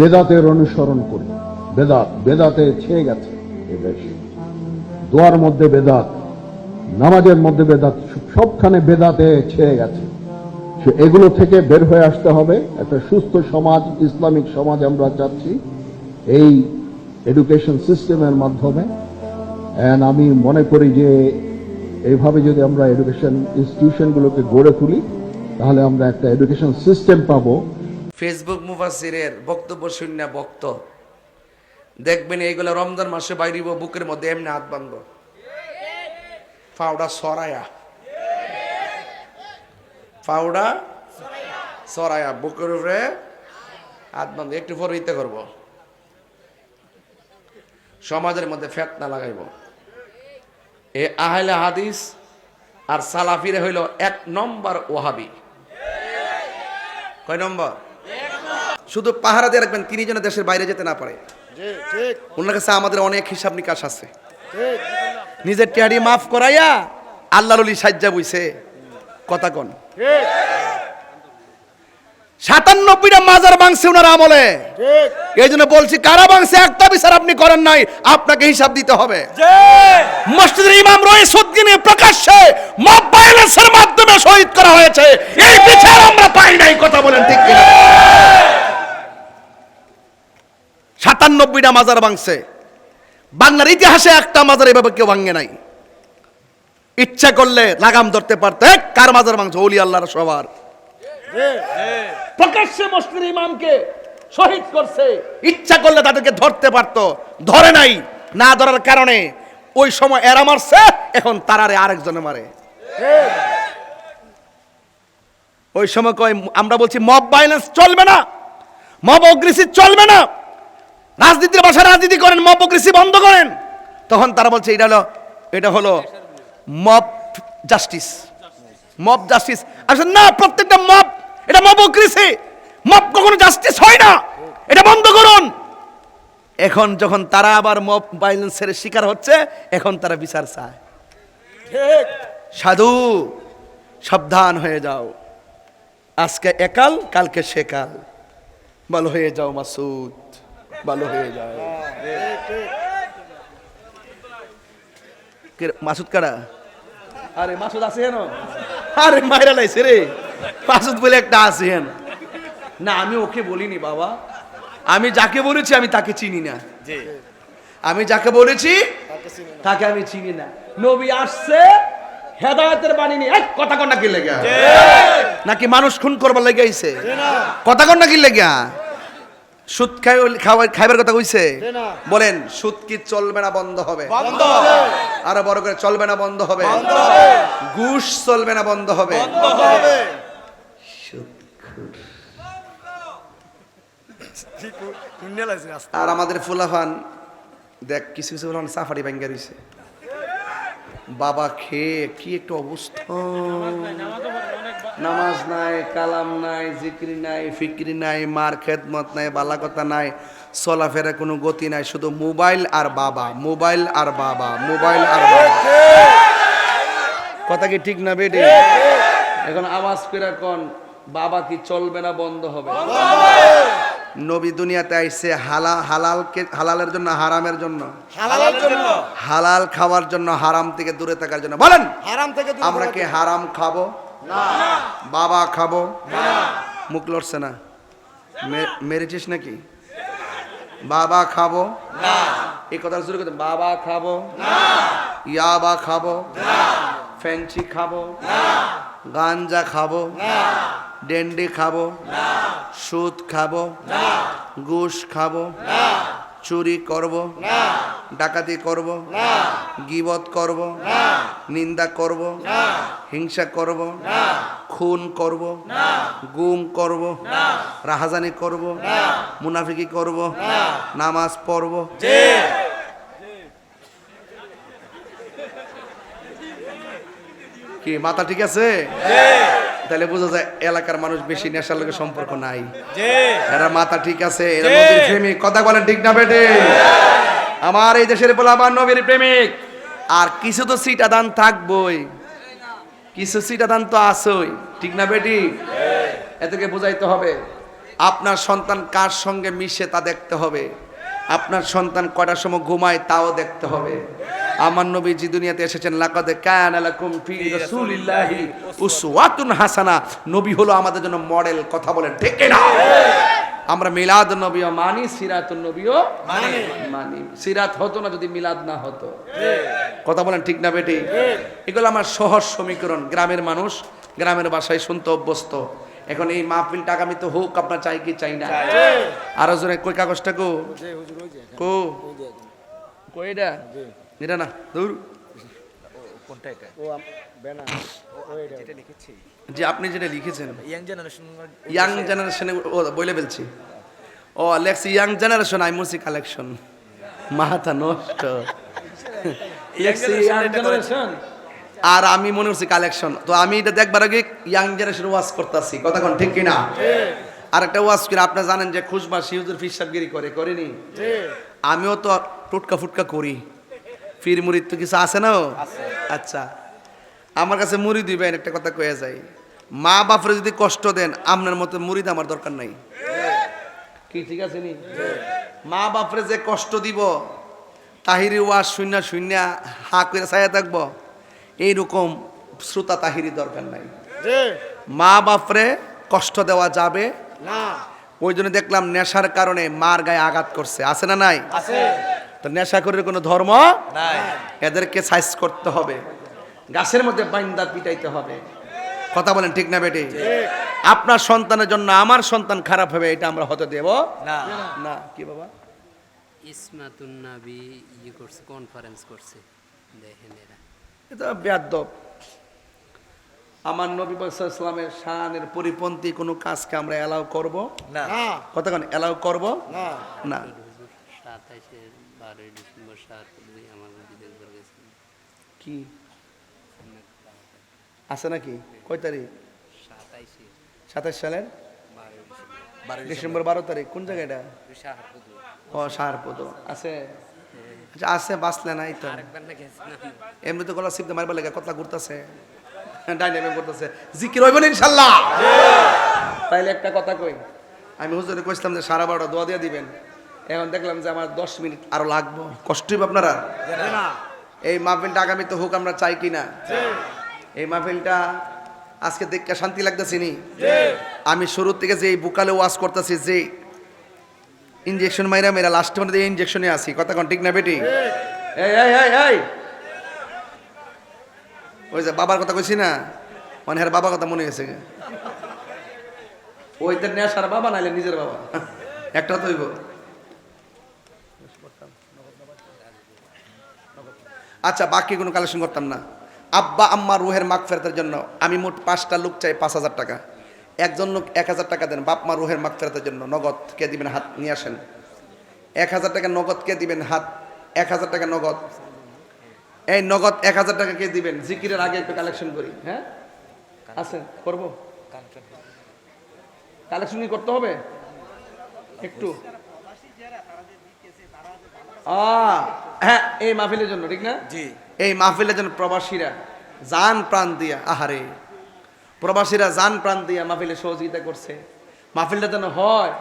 বেদাতের অনুসরণ করি। বেদাতে ছেয়ে গেছে এ দেশ। দোয়ার মধ্যে বেদাত, নামাজের মধ্যে বেদাত, সবখানে বেদাতে ছেয়ে গেছে। এগুলো থেকে বের হয়ে আসতে হবে। একটা সুস্থ সমাজ, ইসলামিক সমাজ আমরা চাচ্ছি এই এডুকেশন সিস্টেমের মাধ্যমে। আমি মনে করি যে এইভাবে যদি আমরা এডুকেশন ইনস্টিটিউশনগুলোকে গড়ে তুলি তাহলে আমরা একটা এডুকেশন সিস্টেম পাবো। ফেসবুক মুফাসসিরের বক্তব্য শূন্য বক্ত দেখবেন এইগুলো রমজান মাসে বাইরিব বুকের মধ্যে এমনি হাত বাঁধব, ফাউডা সরায়া বুকের উপরে হাত বাঁধব, একটু পরে ইতে করব, সমাজের মধ্যে ফেতনা লাগাইব। এ আহলে হাদিস আর সালাফিরে হইল 1 নম্বর ওয়াহাবি। কয় নম্বর? শুধু পাহারা দিয়ে রাখবেন তিনি যেন দেশের বাইরে যেতে না পারে। ওনার কাছে আমাদের অনেক হিসাব নিকাশ আছে। নিজের টিয়ারি মাফ করাইয়া আল্লাহর ওলি সাজ্জা বইছে কথা কন। 97টা মাজার ভাঙছে ওনার আমলে। এই জন্য বলছি কারা ভাঙছে একটা বিচার আপনি করেন নাই, আপনাকে হিসাব দিতে হবে। মসজিদের ইমাম রইসউদ্দিনে প্রকাশ্যে মব ভায়োলেন্সের মাধ্যমে শহীদ করা হয়েছে, এই বিচার আমরা পাই নাই। কথা বলেন ঠিক কিনা? 97টা মাজার ভাঙছে, বাংলার ইতিহাসে একটা মাজার এভাবে কেউ ভাঙে নাই। ইচ্ছা করলে লাগাম ধরতে পারতো, কার মাজার ভাঙছে? ওলি আল্লাহর সবার। প্রকাশ্যে মসজিদের ইমামকে শহীদ করছে, ইচ্ছা করলে তাদেরকে ধরতে পারতো, ধরে নাই। না ধরার কারণে ওই সময় এরা মারছে, এখন তারারে আরেকজনে মারে। ওই সময় কয় আমরা বলছি মব ভায়োলেন্স চলবে না, মব অগ্রেসি চলবে না, রাজনীতির ভাষায় রাজনীতি করেন, মব অগ্রেসি বন্ধ করেন। তখন তারা বলছে এটা হলো মব জাস্টিস। মব জাস্টিস আসলে না, প্রত্যেকটা মব এটা মব অগ্রেসি, মব কখনো জাস্টিস হয় না, এটা বন্ধ করুন। এখন যখন তারা আবার মব ভায়োলেন্সের শিকার হচ্ছে, এখন তারা বিচার চায়। সাধু সাবধান হয়ে যাও, আজকে একাল কালকে সেকাল। ভালো হয়ে যাও মাসুদ, ভালো হয়ে যাও। মাসুদ কারা? আরে মাসুদ আছে হেন? আরে মাইরা লাইছে রে, মাসুদ বলে একটা আছে হেন। না আমি ওকে বলিনি বাবা, আমি যাকে বলেছি আমি তাকে চিনি না। আমি যাকে বলেছি তাকে আমি চিনি না। নবী আসছে হেদায়েতের বাণী নিয়ে, কথা কন নাকি লেগা? নাকি মানুষ খুন করবার লেগে আইছে? কথা কন নাকি লেগা? সুদ খাইবার কথা কইছে? বলেন সুদ কি চলবে না বন্ধ হবে? আরো বড় করে চলবে না বন্ধ হবে? ঘুষ চলবে না বন্ধ হবে? আর আমাদের ফুলাফান দেখ কিছু কিছু ফুলাফান সাফারি ব্যাঙ্গা দিছে বাবা, খেয়ে কি একটু অবস্থা। নামাজ নাই, কালাম নাই, জিকির নাই, ফিকির নাই, মার খেদমত নাই, বালা কথা নাই, চলাফেরা কোনো গতি নাই, শুধু মোবাইল আর বাবা, মোবাইল আর বাবা, মোবাইল আর বাবা। কথা কি ঠিক না বেটে? এখন আওয়াজ করে কোন বাবা কি চলবে না বন্ধ হবে? নবী দুনিয়াতে আইছে হালালের জন্য, হারামের জন্য, হালাল খাওয়ার জন্য, হারাম থেকে দূরে থাকার জন্য। বলেন আমরা কি হারাম খাবো? বাবা খাবো? মুখ লড়ছে না, মেরেছিস নাকি? বাবা খাবো? এই কথা শুরু করতে, বাবা খাবো? ইয়াবা খাবো? ফ্যান্সি খাবো? গাঞ্জা খাবো? ডেন্ডি খাবো? সুদ খাবো? ঘুষ খাবো? চুরি করব? ডাকাতি করব? গীবত করব? নিন্দা করব? হিংসা করব? খুন করব? গুম করব? রাহাজানি করব? মুনাফিকি করব? নামাজ পড়ব? কি মাথা ঠিক আছে? তাহলে বোঝা যায় এলাকার মানুষ বেশি নেশার লোকের সম্পর্ক নাই। এরা মাথা ঠিক আছে, এরা নবীর প্রেমিক। কথা বলেন ঠিক না বেটে? আমার এই দেশের বলে আমার নবীর প্রেমিক। আর কিছু তো সিটা দান থাকবই, কিছু সিটা দান তো আসই, ঠিক না বেটি? এদেরকে বোঝাইতে হবে। আপনার সন্তান কার সঙ্গে মিশে তা দেখতে হবে, আপনার সন্তান কয়টার সময় ঘুমায় তাও দেখতে হবে। আমার নবীজি দুনিয়াতে এসেছেন লাকাদ কানা লাকুম ফি রাসূলিল্লাহি উসওয়াতুন হাসানা, নবী হলো আমাদের জন্য মডেল। কথা বলেন ঠিক কি না? আমরা মিলাদ নবীও মানি, সিরাতুন নবীও মানি। সিরাত হতো না যদি মিলাদ না হতো। কথা বলেন ঠিক না বেটি? এগুলো আমার সহজ সমীকরণ। গ্রামের মানুষ গ্রামের ভাষায় শুনতে অভ্যস্ত। এখন এই মাহফিলটা আগামীতে হোক, আপনার চাই কি চাই না? আরো জোরে কই কাগজটা কো কো কই এটা এটা না দূর কোনটা এটা? যেটা লিখেছি যে আপনি যেটা লিখেছেন ইয়াং জেনারেশন ইয়াং জেনারেশনে বলে ফেলছি। ও লেখছি ইয়াং জেনারেশন আই মুসি কালেকশন, মাথা নষ্ট। লেখছি ইয়াং জেনারেশন আর আমি মনে করছি কালেকশন। তো আমি এটা দেখবার আগে ইয়াং জেনারেশন ওয়াজ করতেছি। কথা কোন ঠিক কিনা? আর একটা ওয়াজ করে আপনি জানেন যে খুশবা শিউজুর ফিসাবগিরি করেনি? আমিও তো টুটকা ফুটকা করি। ফির মুরিদ তো কিছু আছে না? আচ্ছা, আমার কাছে মুড়ি দিবেন, একটা কথা কয়ে যায়, মা বাপরে যদি কষ্ট দেন আপনার মতো মুড়িদ আমার দরকার নাই। কি ঠিক আছে নি? মা বাপরে যে কষ্ট দিব, তাহিরি ওয়াজ শূন্য শূন্য হা করে ছায়া থাকবো, এইরকম শ্রোতা তাহিরি দরকার নাই। মা বাপরে কষ্ট দেওয়া যাবে না। ওই জন্য দেখলাম নেশার কারণে মার গায়ে আঘাত করছে, আছে না নাই? তো নেশা করে কোনো ধর্ম নাই। এদেরকে সাইজ করতে হবে, গাছের মধ্যে বাইন্দা পিটাইতে হবে। কথা বলেন ঠিক না বেটি? আপনার সন্তানের জন্য আমার সন্তান খারাপ হবে, এটা আমরা হতে দেব না। না কি বাবা? ইসমাতুন নবী করছে, কনফারেন্স করছে, দেখেন এরা এটা বেয়াদব। আমার নবী সাল্লাল্লাহু আলাইহি ওয়াসাল্লামের শানের পরিপন্থী কোনো কাজকে আমরা এলাও করব না। কথা কোন এলাও করব না? না। 27-12 ডিসেম্বর 7 আমার মসজিদের উপর গেছেন। কি আছে নাকি? কয় তারিখ? 27 সালের 12 ডিসেম্বর 12 তারিখ। কোন জায়গা এটা? শাহরপুর। ও শাহরপুর আছে। আচ্ছা আছে, বাঁচলে নাই তো। আরেকবার না গেছেন এমনি তো গলা সিপতে মারবার লাগে কথা ঘুরতেছে, ডাইনামিক করতেছে, জিকির হইব না ইনশাআল্লাহ। তাইলে একটা কথা কই, আমি হুজুরে কইছিলাম যে 12:30 দোয়া দিয়ে দিবেন। এখন দেখলাম যে আমার 10 মিনিট আরো লাগবে। কষ্ট হইব আপনারা? এই মাহফিলটা আগামীতে হোক, আমরা চাই কি না? এই মাহফিলটা আজকে দেখতে শান্তি লাগতেছে নি? আমি শুরু থেকে যে এই বুকালে ওয়াজ করতেছি, যে ইনজেকশন মাইরা মেরা লাস্টে মানে এই ইনজেকশনে আসি। কথা কোন ঠিক না বেটি? এই এই এই এই ওই যে বাবার কথা কইছি না, মানে হ্যাঁ বাবার কথা মনে গেছে। ওই তো নেশার বাবা, নাইলে নিজের বাবা, একটা তো হইব। আচ্ছা, বাকি কোনো কালেকশন করতাম না। আব্বা আম্মা রুহের মাগফিরাতের জন্য আমি মোট 5টা লোক চাই, 5000 টাকা। একজন লোক 1000 টাকা দেন। বাপ মা রুহের মাগফিরাতের জন্য নগদ কে দিবেন? হাত নিয়ে আসেন। 1000 টাকা নগদ কে দিবেন? হাত। 1000 টাকা নগদ। এই নগদ 1000 টাকা কে দিবেন? জিকিরের আগে একটু কালেকশন করি। হ্যাঁ আছে, করবো কালেকশন করতে হবে একটু। হ্যাঁ, এই মাহফিলের জন্য ঠিক না? জি, এই মাহফিলের জন্য প্রবাসীরা জান প্রাণ দিয়া, আহারে প্রবাসীরা জান প্রাণ দিয়া মাহফিলে সহযোগিতা করছে। মাহফিলটা যেন হয়